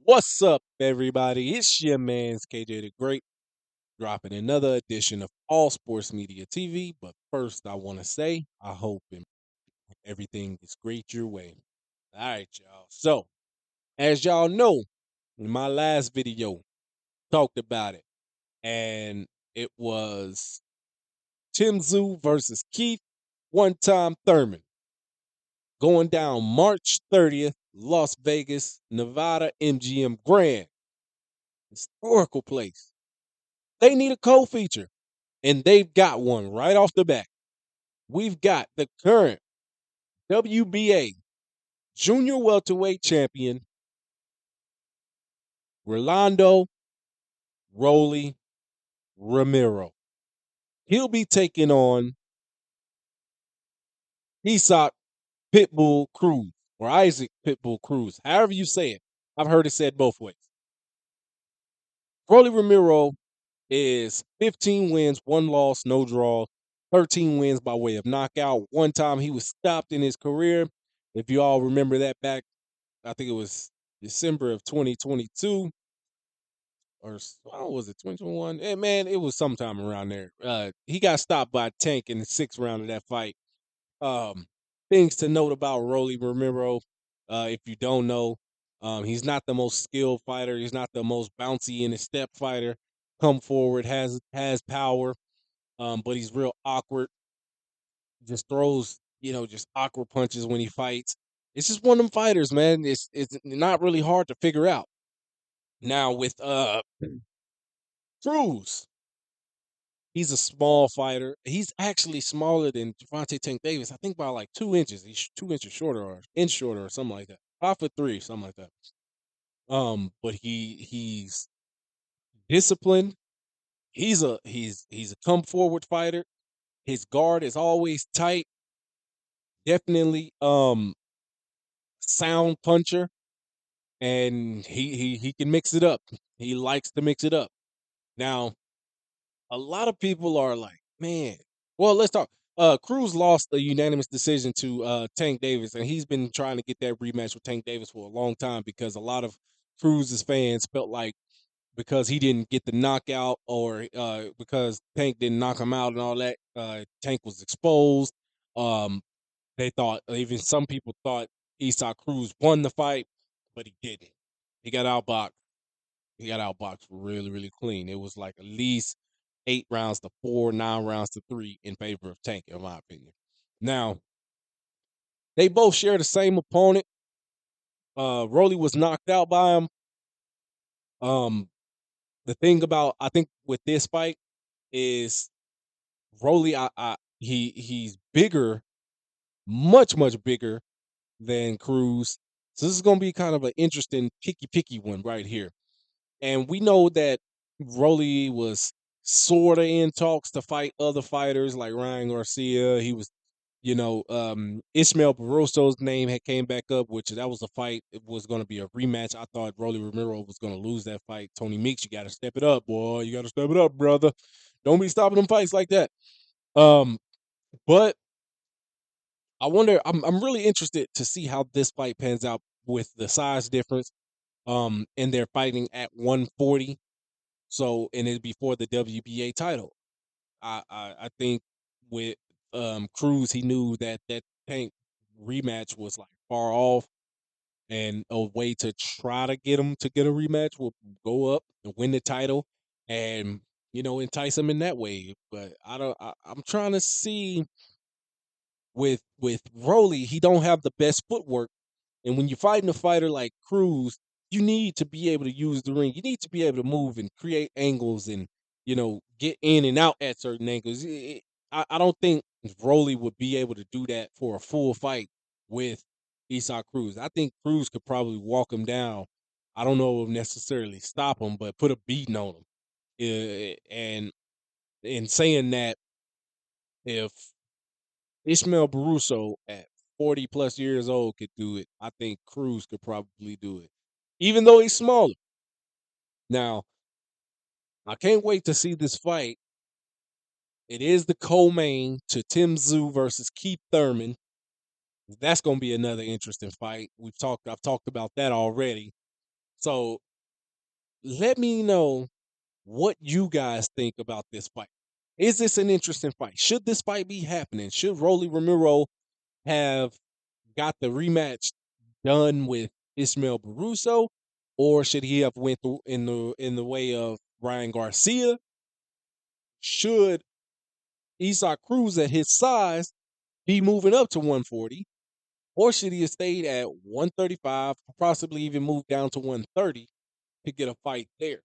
What's up, everybody? It's your man's KJ the Great, dropping another edition of All Sports Media TV. But first, I want to say I hope everything is great your way. All right, y'all. So, as y'all know, in my last video, talked about it, and it was Tszyu versus Keith, one-time Thurman, going down March 30th, Las Vegas, Nevada, MGM Grand, historical place. They need a co-feature, and they've got one right off the bat. We've got the current WBA junior welterweight champion, Rolando Rolly Romero. He'll be taking on Isaac Pitbull Cruz, or Isaac Pitbull Cruz, however you say it. I've heard it said both ways. Rolly Romero is 15 wins, 1 loss, no draw, 13 wins by way of knockout. One time he was stopped in his career. If you all remember that back, I think it was December of 2022, or oh, was it 2021? Man, it was sometime around there. He got stopped by Tank in the 6th round of that fight. Um, Things to note about Rolly Romero, if you don't know, he's not the most skilled fighter. He's not the most bouncy in his step fighter. Come forward, has power, but he's real awkward. Just throws, just awkward punches when he fights. It's just one of them fighters, man. It's not really hard to figure out. Now with Cruz, he's a small fighter. He's actually smaller than Javante Tank Davis. I think by like 2 inches. He's 2 inches shorter or inch shorter or something like that. 5'3", something like that. But he's disciplined. He's a come forward fighter. His guard is always tight. Definitely sound puncher, and he can mix it up. He likes to mix it up. Now, a lot of people are like, man. Well, let's talk. Cruz lost a unanimous decision to Tank Davis, and he's been trying to get that rematch with Tank Davis for a long time because a lot of Cruz's fans felt like because he didn't get the knockout or because Tank didn't knock him out and all that, Tank was exposed. Um, they thought, even some people thought Esau Cruz won the fight, but he didn't. He got outboxed. He got outboxed really, really clean. It was like at least 8 rounds to 4, 9 rounds to 3 in favor of Tank, in my opinion. Now, they both share the same opponent. Rolly was knocked out by him. The thing about, I think with this fight is Rolly, he's bigger, much bigger than Cruz. So this is gonna be kind of an interesting picky one right here. And we know that Rolly was sorta in talks to fight other fighters like Ryan Garcia. He was, Ismael Barroso's name had came back up, which that was a fight. It was going to be a rematch. I thought Rolly Romero was going to lose that fight. Tony Meeks, you got to step it up, boy. You got to step it up, brother. Don't be stopping them fights like that. But I wonder. I'm really interested to see how this fight pans out with the size difference. And they're fighting at 140. So, and it'd be for the WBA title. I think with Cruz, he knew that Tank rematch was like far off, and a way to try to get him to get a rematch will go up and win the title, and entice him in that way. But I don't. I'm trying to see with Rolly, he don't have the best footwork, and when you're fighting a fighter like Cruz, you need to be able to use the ring. You need to be able to move and create angles and, get in and out at certain angles. I don't think Rolly would be able to do that for a full fight with Esau Cruz. I think Cruz could probably walk him down. I don't know if necessarily stop him, but put a beating on him. And in saying that, if Ishmael Barroso at 40 plus years old could do it, I think Cruz could probably do it, even though he's smaller. Now, I can't wait to see this fight. It is the co-main to Tszyu versus Keith Thurman. That's going to be another interesting fight. I've talked about that already. So let me know what you guys think about this fight. Is this an interesting fight? Should this fight be happening? Should Romero have got the rematch done with Ismael Barroso, or should he have went through in the way of Ryan Garcia? Should Isaac Cruz at his size be moving up to 140, or should he have stayed at 135, possibly even moved down to 130 to get a fight there?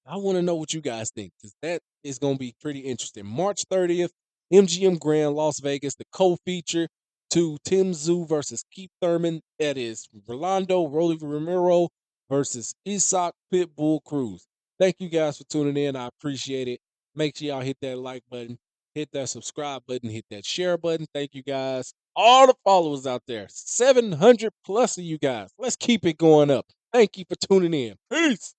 I want to know what you guys think because that is going to be pretty interesting. March 30th, MGM Grand, Las Vegas, the co-feature to Tszyu versus Keith Thurman. That is Rolando Romero versus Isaac Pitbull Cruz. Thank you guys for tuning in. I appreciate it. Make sure y'all hit that like button, hit that subscribe button, hit that share button. Thank you guys. All the followers out there, 700 plus of you guys. Let's keep it going up. Thank you for tuning in. Peace.